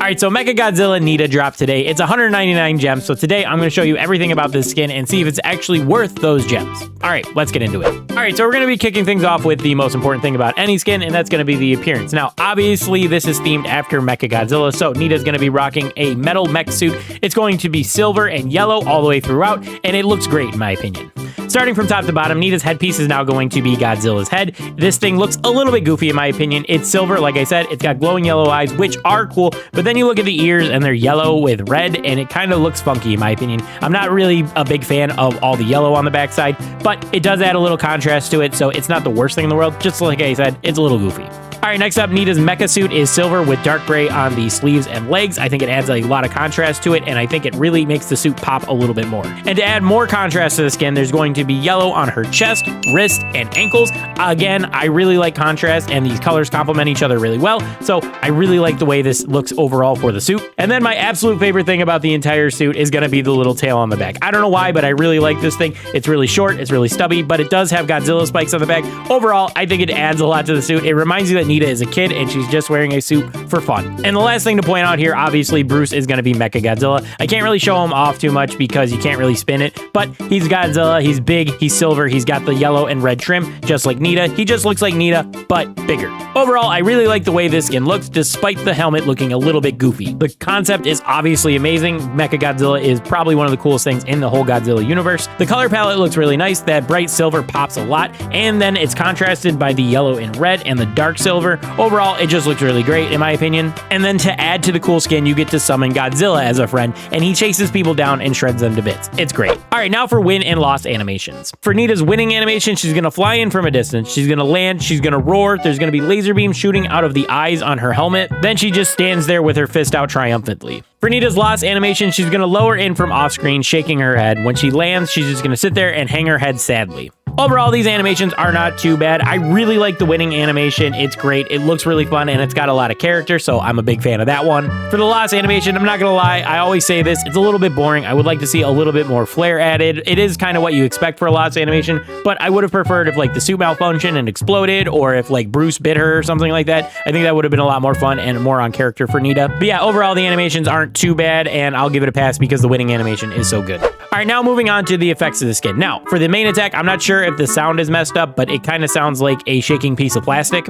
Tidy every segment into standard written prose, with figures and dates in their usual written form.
Alright, so Mechagodzilla Nita dropped today. It's 199 gems, so today I'm going to show you everything about this skin and see if it's actually worth those gems. Alright, let's get into it. Alright, so we're going to be kicking things off with the most important thing about any skin, and that's going to be the appearance. Now, obviously, this is themed after Mechagodzilla, so Nita's going to be rocking a metal mech suit. It's going to be silver and yellow all the way throughout, and it looks great in my opinion. Starting from top to bottom, Nita's headpiece is now going to be Godzilla's head. This thing looks a little bit goofy in my opinion. It's silver, like I said, it's got glowing yellow eyes, which are cool, but then you look at the ears and they're yellow with red, and it kind of looks funky in my opinion. I'm not really a big fan of all the yellow on the backside, but it does add a little contrast to it, so it's not the worst thing in the world. Just like I said, it's a little goofy. Alright, next up, Nita's mecha suit is silver with dark gray on the sleeves and legs. I think it adds a lot of contrast to it, and I think it really makes the suit pop a little bit more. And to add more contrast to the skin, there's going to be yellow on her chest, wrist, and ankles. Again, I really like contrast, and these colors complement each other really well, so I really like the way this looks overall for the suit. And then my absolute favorite thing about the entire suit is going to be the little tail on the back. I don't know why, but I really like this thing. It's really short, it's really stubby, but it does have Godzilla spikes on the back. Overall, I think it adds a lot to the suit. It reminds you that Nita is a kid and she's just wearing a suit for fun. And the last thing to point out here, obviously Bruce is going to be Mechagodzilla. I can't really show him off too much because you can't really spin it, but he's Godzilla, he's big, he's silver, he's got the yellow and red trim, just like Nita. He just looks like Nita, but bigger. Overall, I really like the way this skin looks, despite the helmet looking a little bit goofy. The concept is obviously amazing. Mechagodzilla is probably one of the coolest things in the whole Godzilla universe. The color palette looks really nice. That bright silver pops a lot, and then it's contrasted by the yellow and red and the dark silver. Overall, it just looks really great in my opinion. And then to add to the cool skin, you get to summon Godzilla as a friend, and he chases people down and shreds them to bits. It's great. All right, now for win and loss animations. For Nita's winning animation, she's gonna fly in from a distance, she's gonna land, she's gonna roar, there's gonna be laser beams shooting out of the eyes on her helmet, then she just stands there with her fist out triumphantly. For Nita's loss animation, she's gonna lower in from off screen, shaking her head. When she lands, she's just gonna sit there and hang her head sadly. Overall, these animations are not too bad. I really like the winning animation. It's great. It looks really fun, and it's got a lot of character, so I'm a big fan of that one. For the loss animation, I'm not gonna lie, I always say this, it's a little bit boring. I would like to see a little bit more flair added. It is kind of what you expect for a loss animation, but I would have preferred if like the suit malfunctioned and exploded, or if like Bruce bit her or something like that. I think that would have been a lot more fun and more on character for Nita. But yeah, overall, the animations aren't too bad, and I'll give it a pass because the winning animation is so good. All right, now moving on to the effects of the skin. Now, for the main attack, I'm not sure if the sound is messed up, but it kind of sounds like a shaking piece of plastic.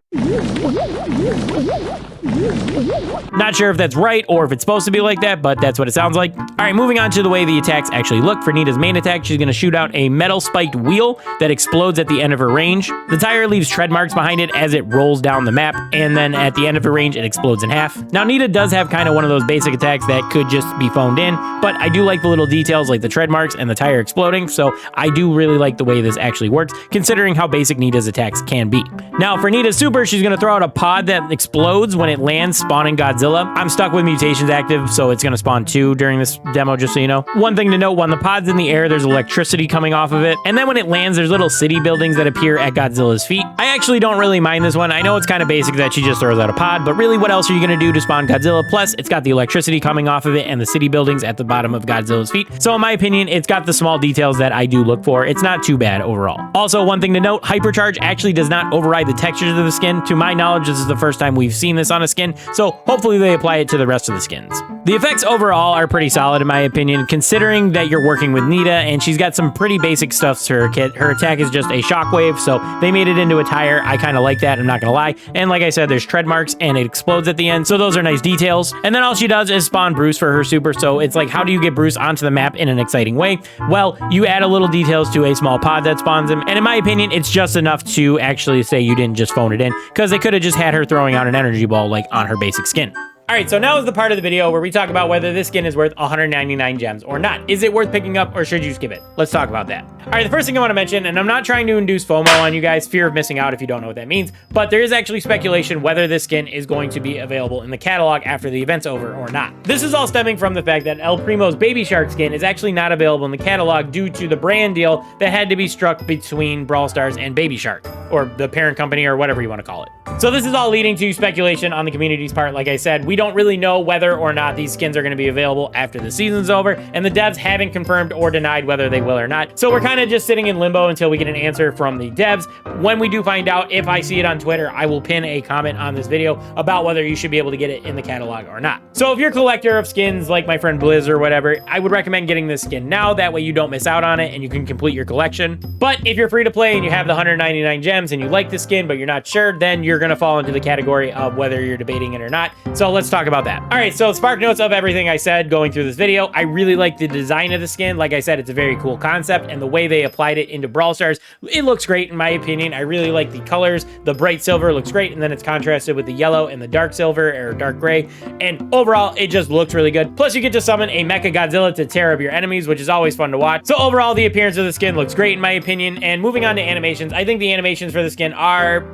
Not sure if that's right or if it's supposed to be like that, but that's what it sounds like. All right, moving on to the way the attacks actually look. For Nita's main attack, she's going to shoot out a metal spiked wheel that explodes at the end of her range. The tire leaves tread marks behind it as it rolls down the map, and then at the end of her range, it explodes in half. Now, Nita does have kind of one of those basic attacks that could just be phoned in, but I do like the little details like the tread marks and the tire exploding, so I do really like the way this actually works, considering how basic Nita's attacks can be. Now, for Nita's super, she's going to throw out a pod that explodes when it lands, spawning Godzilla. I'm stuck with mutations active, so it's going to spawn 2 during this demo, just so you know. One thing to note, when the pod's in the air, there's electricity coming off of it, and then when it lands, there's little city buildings that appear at Godzilla's feet. I actually don't really mind this one. I know it's kind of basic that she just throws out a pod, but really, what else are you going to do to spawn Godzilla? Plus, it's got the electricity coming off of it and the city buildings at the bottom of Godzilla's feet. So in my opinion, it's got the small details that I do look for. It's not too bad overall. Also, one thing to note, Hypercharge actually does not override the textures of the skin. To my knowledge, this is the first time we've seen this on a skin, so hopefully they apply it to the rest of the skins. The effects overall are pretty solid in my opinion, considering that you're working with Nita and she's got some pretty basic stuff to her kit. Her attack is just a shockwave, so they made it into a tire. I kind of like that, I'm not gonna lie. And like I said, there's tread marks and it explodes at the end, so those are nice details. And then all she does is spawn Bruce for her super, so it's like, how do you get Bruce onto the map in an exciting way? Well, you add a little details to a small pod that spawns him, and in my opinion, it's just enough to actually say you didn't just phone it in, because they could have just had her throwing out an energy ball like on her basic skin. Alright, so now is the part of the video where we talk about whether this skin is worth 199 gems or not. Is it worth picking up or should you skip it? Let's talk about that. Alright, the first thing I want to mention, and I'm not trying to induce FOMO on you guys, fear of missing out if you don't know what that means, but there is actually speculation whether this skin is going to be available in the catalog after the event's over or not. This is all stemming from the fact that El Primo's Baby Shark skin is actually not available in the catalog due to the brand deal that had to be struck between Brawl Stars and Baby Shark, or the parent company or whatever you want to call it. So this is all leading to speculation on the community's part. Like I said, we don't really know whether or not these skins are going to be available after the season's over, and the devs haven't confirmed or denied whether they will or not. So we're kind of just sitting in limbo until we get an answer from the devs. When we do find out, if I see it on Twitter, I will pin a comment on this video about whether you should be able to get it in the catalog or not. So if you're a collector of skins like my friend Blizz or whatever, I would recommend getting this skin now. That way you don't miss out on it and you can complete your collection. But if you're free to play and you have the 199 gems and you like the skin but you're not sure, then you're going to fall into the category of whether you're debating it or not. So let's talk about that. All right, so spark notes of everything I said going through this video. I really like the design of the skin. Like I said, it's a very cool concept, and the way they applied it into Brawl Stars, it looks great in my opinion. I really like the colors. The bright silver looks great, and then it's contrasted with the yellow and the dark silver or dark gray, and overall it just looks really good. Plus you get to summon a Mechagodzilla to tear up your enemies, which is always fun to watch. So overall the appearance of the skin looks great in my opinion. And moving on to animations, I think the animations for the skin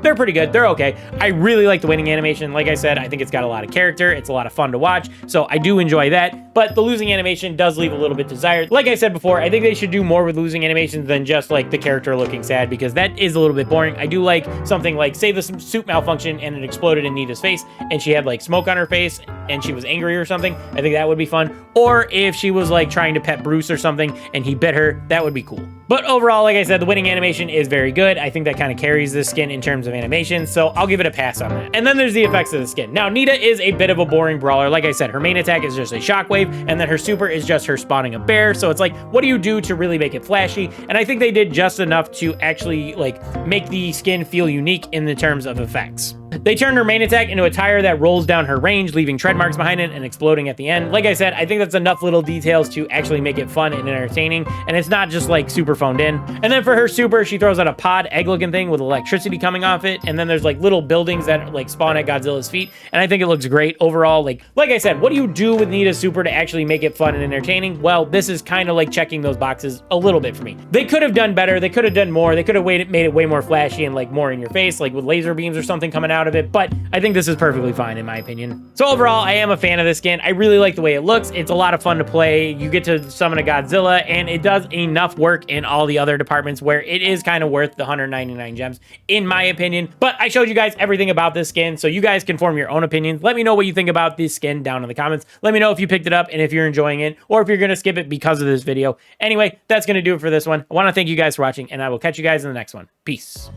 they're pretty good. They're okay. I really like the winning animation. Like I said, I think it's got a lot of character. It's a lot of fun to watch, so I do enjoy that. But the losing animation does leave a little bit desired. Like I said before, I think they should do more with losing animations than just like the character looking sad, because that is a little bit boring. I do like something like, say the suit malfunctioned and it exploded in Nita's face and she had like smoke on her face and she was angry or something. I think that would be fun. Or if she was like trying to pet Bruce or something and he bit her, that would be cool. But overall, like I said, the winning animation is very good. I think that kind of carries this skin in terms of animation, so I'll give it a pass on that. And then there's the effects of the skin. Now, Nita is a bit of a boring brawler. Like I said, her main attack is just a shockwave, and then her super is just her spawning a bear. So it's like, what do you do to really make it flashy? And I think they did just enough to actually like make the skin feel unique in the terms of effects. They turned her main attack into a tire that rolls down her range, leaving tread marks behind it and exploding at the end. Like I said, I think that's enough little details to actually make it fun and entertaining, and it's not just like super phoned in. And then for her super, she throws out a pod egg-looking thing with electricity coming off it, and then there's like little buildings that like spawn at Godzilla's feet, and I think it looks great overall. Like I said, what do you do with Nita's super to actually make it fun and entertaining? Well, this is kind of like checking those boxes a little bit for me. They could have done better. They could have done more. They could have made it way more flashy and like more in your face, like with laser beams or something coming out of it, but I think this is perfectly fine in my opinion. So overall, I am a fan of this skin. I really like the way it looks. It's a lot of fun to play. You get to summon a Godzilla, and it does enough work in all the other departments where it is kind of worth the 199 gems, in my opinion. But I showed you guys everything about this skin, so you guys can form your own opinions. Let me know what you think about this skin down in the comments. Let me know if you picked it up and if you're enjoying it, or if you're going to skip it because of this video. Anyway, that's going to do it for this one. I want to thank you guys for watching, and I will catch you guys in the next one. Peace.